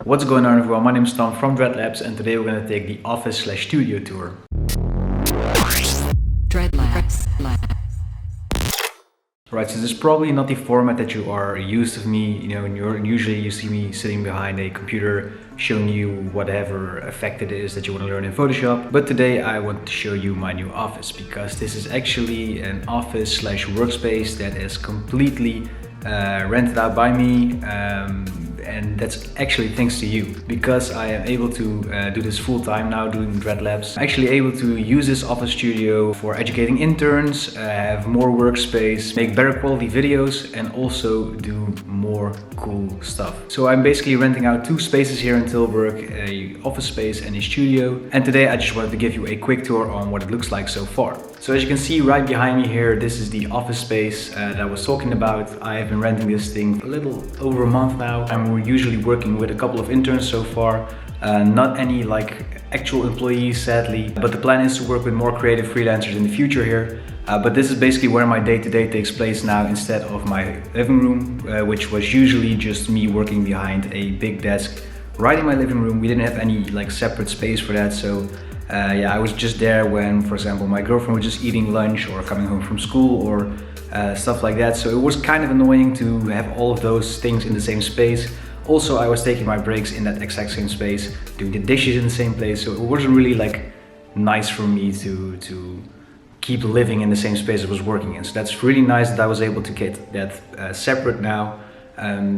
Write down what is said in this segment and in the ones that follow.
What's going on everyone, my name is Tom from Dreadlabs and today we're going to take the office/studio tour. Dreadlabs. Right, so this is probably not the format that you are used of me, usually you see me sitting behind a computer showing you whatever effect it is that you want to learn in Photoshop. But today I want to show you my new office because this is actually an office/workspace that is completely rented out by me. And that's actually thanks to you, because I am able to do this full time now doing Dreadlabs. I'm actually able to use this office studio for educating interns, have more workspace, make better quality videos and also do more cool stuff. So I'm basically renting out two spaces here in Tilburg, a office space and a studio. And today I just wanted to give you a quick tour on what it looks like so far. So as you can see right behind me here, this is the office space that I was talking about. I have been renting this thing for a little over a month now. I'm usually working with a couple of interns so far. Not any actual employees, sadly, but the plan is to work with more creative freelancers in the future here. But this is basically where my day-to-day takes place now instead of my living room, which was usually just me working behind a big desk right in my living room. We didn't have any separate space for that, so yeah, I was just there when, for example, my girlfriend was just eating lunch or coming home from school or stuff like that. So it was kind of annoying to have all of those things in the same space. Also, I was taking my breaks in that exact same space, doing the dishes in the same place. So it wasn't really nice for me to keep living in the same space I was working in. So that's really nice that I was able to get that separate now.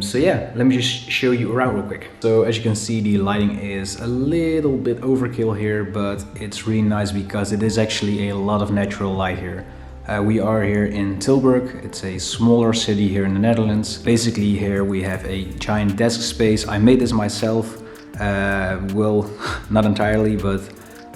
So yeah, let me just show you around real quick. So as you can see, the lighting is a little bit overkill here, but it's really nice because it is actually a lot of natural light here. We are here in Tilburg. It's a smaller city here in the Netherlands. Basically here we have a giant desk space. I made this myself. Well, not entirely, but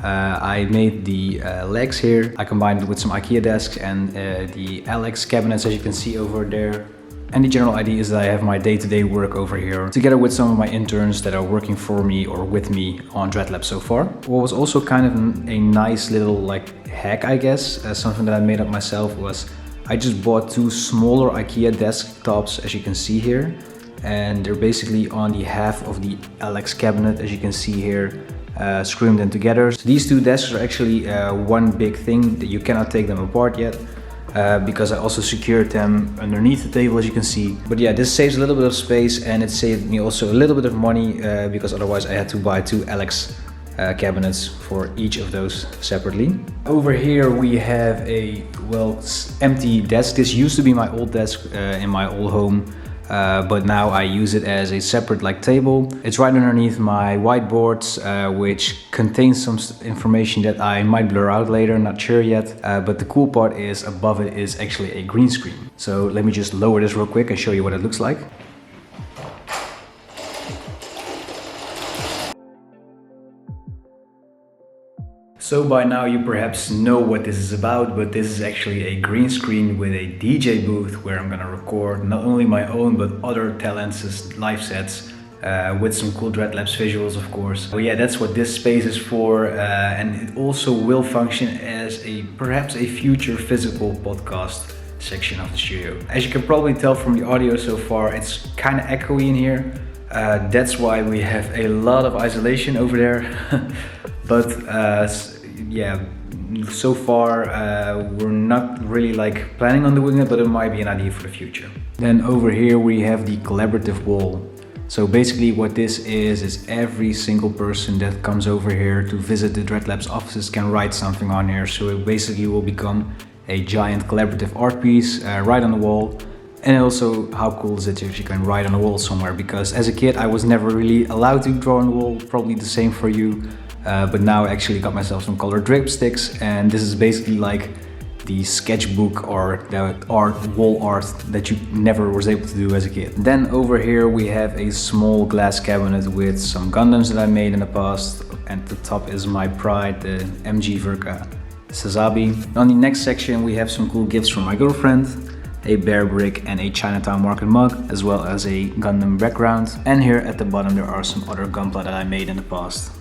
I made the legs here. I combined it with some Ikea desks and the Alex cabinets, as you can see over there. And the general idea is that I have my day-to-day work over here together with some of my interns that are working for me or with me on Dreadlabs so far. What was also kind of a nice little hack, I guess, something that I made up myself, was I just bought two smaller Ikea desktops, as you can see here, and they're basically on the half of the Alex cabinet, as you can see here, screwing them together. So these two desks are actually one big thing that you cannot take them apart yet. Because I also secured them underneath the table, as you can see. But yeah, this saves a little bit of space and it saved me also a little bit of money because otherwise I had to buy two Alex cabinets for each of those separately. Over here we have a empty desk. This used to be my old desk in my old home. But now I use it as a separate table. It's right underneath my whiteboards, which contains some information that I might blur out later, not sure yet. But the cool part is above it is actually a green screen. So let me just lower this real quick and show you what it looks like. So by now you perhaps know what this is about, but this is actually a green screen with a DJ booth where I'm gonna record not only my own but other talents' live sets with some cool Dreadlabs visuals, of course. So yeah, that's what this space is for, and it also will function as perhaps a future physical podcast section of the studio. As you can probably tell from the audio so far, it's kind of echoey in here. That's why we have a lot of isolation over there. But yeah, so far we're not really planning on doing it, but it might be an idea for the future. Then over here we have the collaborative wall. So basically what this is every single person that comes over here to visit the Dreadlabs offices can write something on here. So it basically will become a giant collaborative art piece right on the wall. And also, how cool is it if you can write on the wall somewhere? Because as a kid I was never really allowed to draw on the wall, probably the same for you. But now I actually got myself some colored dipsticks, and this is basically the sketchbook or the wall art that you never was able to do as a kid. Then over here we have a small glass cabinet with some Gundams that I made in the past. And at the top is my pride, the MG Verka Sazabi. On the next section we have some cool gifts from my girlfriend, a bear brick and a Chinatown market mug, as well as a Gundam background. And here at the bottom there are some other Gunpla that I made in the past.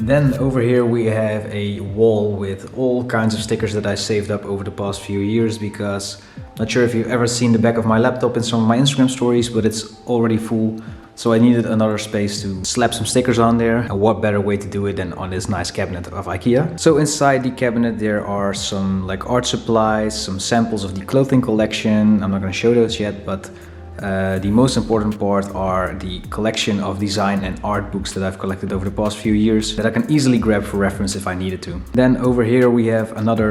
Then over here we have a wall with all kinds of stickers that I saved up over the past few years, because not sure if you've ever seen the back of my laptop in some of my Instagram stories, but it's already full. So I needed another space to slap some stickers on there, and what better way to do it than on this nice cabinet of Ikea. So inside the cabinet there are some like art supplies, some samples of the clothing collection. I'm not going to show those yet, but the most important part are the collection of design and art books that I've collected over the past few years that I can easily grab for reference if I needed to. Then over here we have another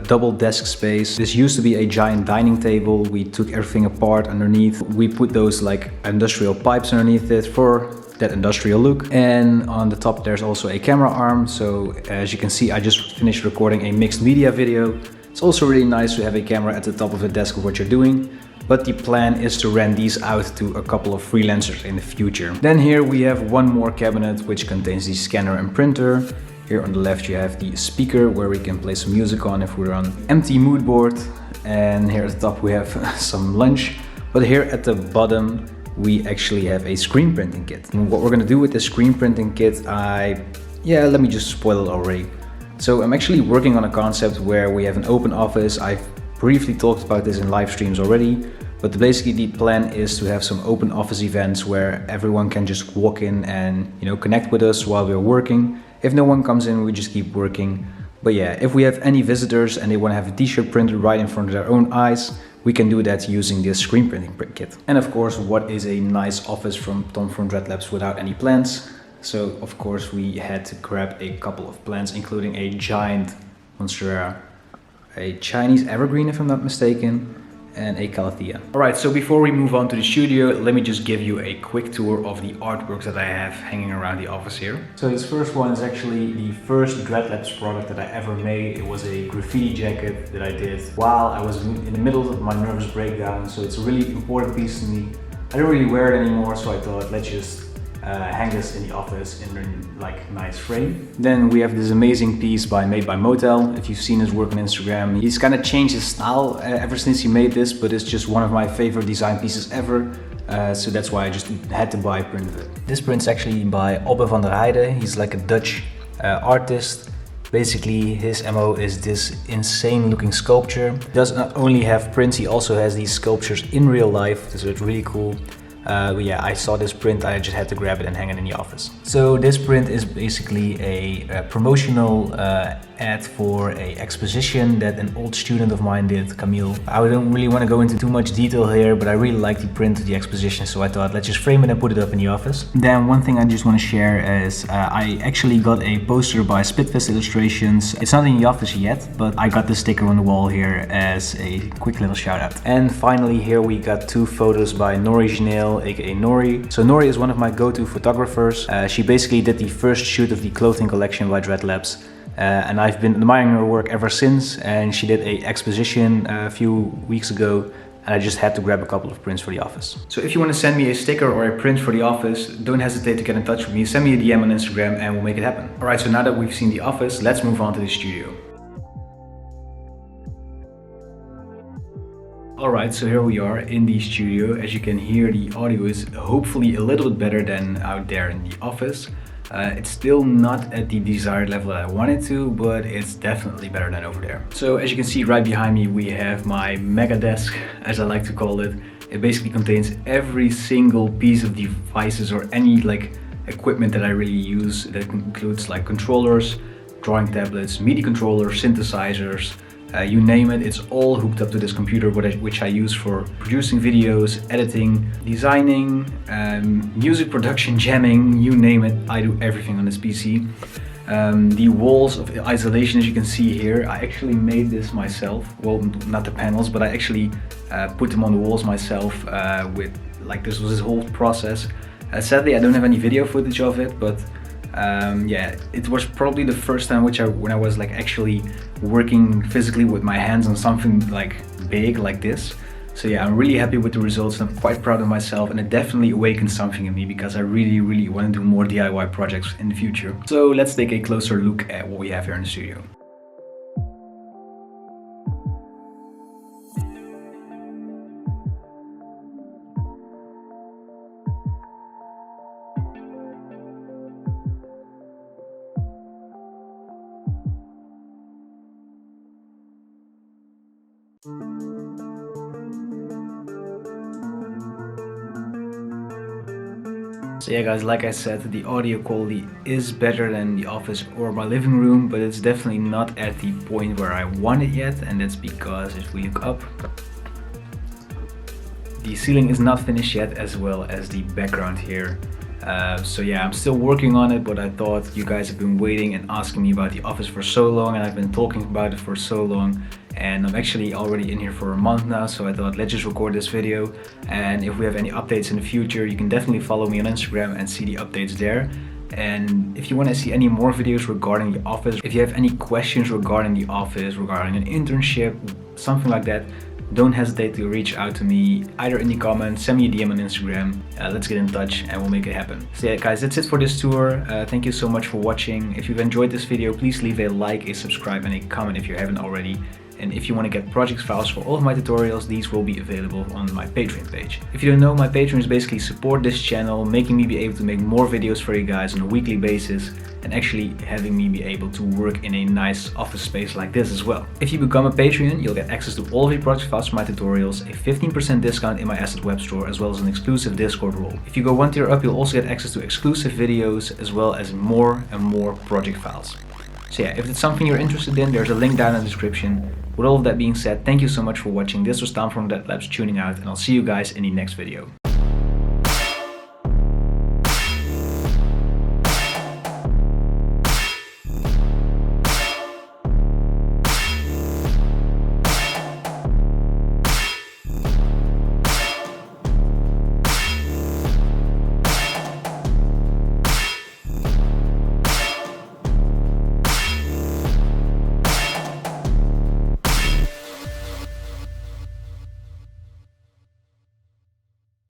double desk space. This used to be a giant dining table. We took everything apart underneath. We put those like industrial pipes underneath it for that industrial look. And on the top there's also a camera arm. So as you can see, I just finished recording a mixed media video. It's also really nice to have a camera at the top of the desk of what you're doing. But the plan is to rent these out to a couple of freelancers in the future. Then here we have one more cabinet which contains the scanner and printer. Here on the left you have the speaker where we can play some music on if we're on empty mood board. And here at the top we have some lunch. But here at the bottom we actually have a screen printing kit. And what we're gonna do with this screen printing kit, let me just spoil it already. So I'm actually working on a concept where we have an open office. I've briefly talked about this in live streams already, but basically the plan is to have some open office events where everyone can just walk in and connect with us while we're working. If no one comes in, we just keep working. But yeah, if we have any visitors and they want to have a t-shirt printed right in front of their own eyes, we can do that using this screen printing kit. And of course, what is a nice office from Tom from Dreadlabs without any plants? So of course we had to grab a couple of plants, including a giant Monstera, a Chinese evergreen if I'm not mistaken, and a Calathea. Alright, so before we move on to the studio, let me just give you a quick tour of the artworks that I have hanging around the office here. So this first one is actually the first Dreadlabs product that I ever made. It was a graffiti jacket that I did while I was in the middle of my nervous breakdown, so it's a really important piece to me. I don't really wear it anymore, so I thought let's just hang this in the office in a like nice frame. Then we have this amazing piece made by Motel. If you've seen his work on Instagram, he's kind of changed his style ever since he made this, but it's just one of my favorite design pieces ever. So that's why I just had to buy a print of it. This print's actually by Auber Van der Heide. He's like a Dutch artist. Basically, his MO is this insane looking sculpture. He does not only have prints, he also has these sculptures in real life, so it's really cool. But yeah, I saw this print, I just had to grab it and hang it in the office. So this print is basically a promotional ad for a exposition that an old student of mine did, Camille. I don't really want to go into too much detail here, but I really like the print of the exposition, so I thought let's just frame it and put it up in the office. Then one thing I just want to share is I actually got a poster by Splitfest Illustrations. It's not in the office yet, but I got the sticker on the wall here as a quick little shout out. And finally here we got two photos by Nori Janelle, aka Nori. So Nori is one of my go-to photographers. She basically did the first shoot of the clothing collection by Dreadlabs. And I've been admiring her work ever since, and she did a exposition a few weeks ago, and I just had to grab a couple of prints for the office. So if you want to send me a sticker or a print for the office, don't hesitate to get in touch with me. Send me a DM on Instagram and we'll make it happen. Alright, so now that we've seen the office, let's move on to the studio. Alright, so here we are in the studio. As you can hear, the audio is hopefully a little bit better than out there in the office. It's still not at the desired level that I wanted to, but it's definitely better than over there. So as you can see right behind me, we have my mega desk, as I like to call it. It basically contains every single piece of devices or any like equipment that I really use. That includes like controllers, drawing tablets, MIDI controllers, synthesizers, you name it, it's all hooked up to this computer, which I use for producing videos, editing, designing, music production, jamming, you name it, I do everything on this PC. The walls of isolation, as you can see here, I actually made this myself. Well, not the panels, but I actually put them on the walls myself with, like, this was this whole process. Sadly, I don't have any video footage of it, but yeah, it was probably the first time when I was like actually working physically with my hands on something like big like this. So yeah, I'm really happy with the results and I'm quite proud of myself, and it definitely awakened something in me because I really want to do more DIY projects in the future. So let's take a closer look at what we have here in the studio. So yeah guys, like I said, the audio quality is better than the office or my living room, but it's definitely not at the point where I want it yet, and that's because if we look up, the ceiling is not finished yet, as well as the background here. So yeah, I'm still working on it, but I thought you guys have been waiting and asking me about the office for so long, and I've been talking about it for so long, and I'm actually already in here for a month now, so I thought let's just record this video. And if we have any updates in the future, you can definitely follow me on Instagram and see the updates there. And if you want to see any more videos regarding the office, if you have any questions regarding the office, regarding an internship, something like that, don't hesitate to reach out to me either in the comments, send me a DM on Instagram, let's get in touch and we'll make it happen. So yeah guys, that's it for this tour. Thank you so much for watching. If you've enjoyed this video, please leave a like, a subscribe and a comment if you haven't already. And if you want to get project files for all of my tutorials, these will be available on my Patreon page. If you don't know, my Patreon is basically support this channel, making me be able to make more videos for you guys on a weekly basis, and actually having me be able to work in a nice office space like this as well. If you become a Patreon, you'll get access to all of the project files for my tutorials, a 15% discount in my asset web store, as well as an exclusive Discord role. If you go one tier up, you'll also get access to exclusive videos, as well as more and more project files. So yeah, if it's something you're interested in, there's a link down in the description. With all of that being said, thank you so much for watching. This was Tom from Dreadlabs tuning out, and I'll see you guys in the next video.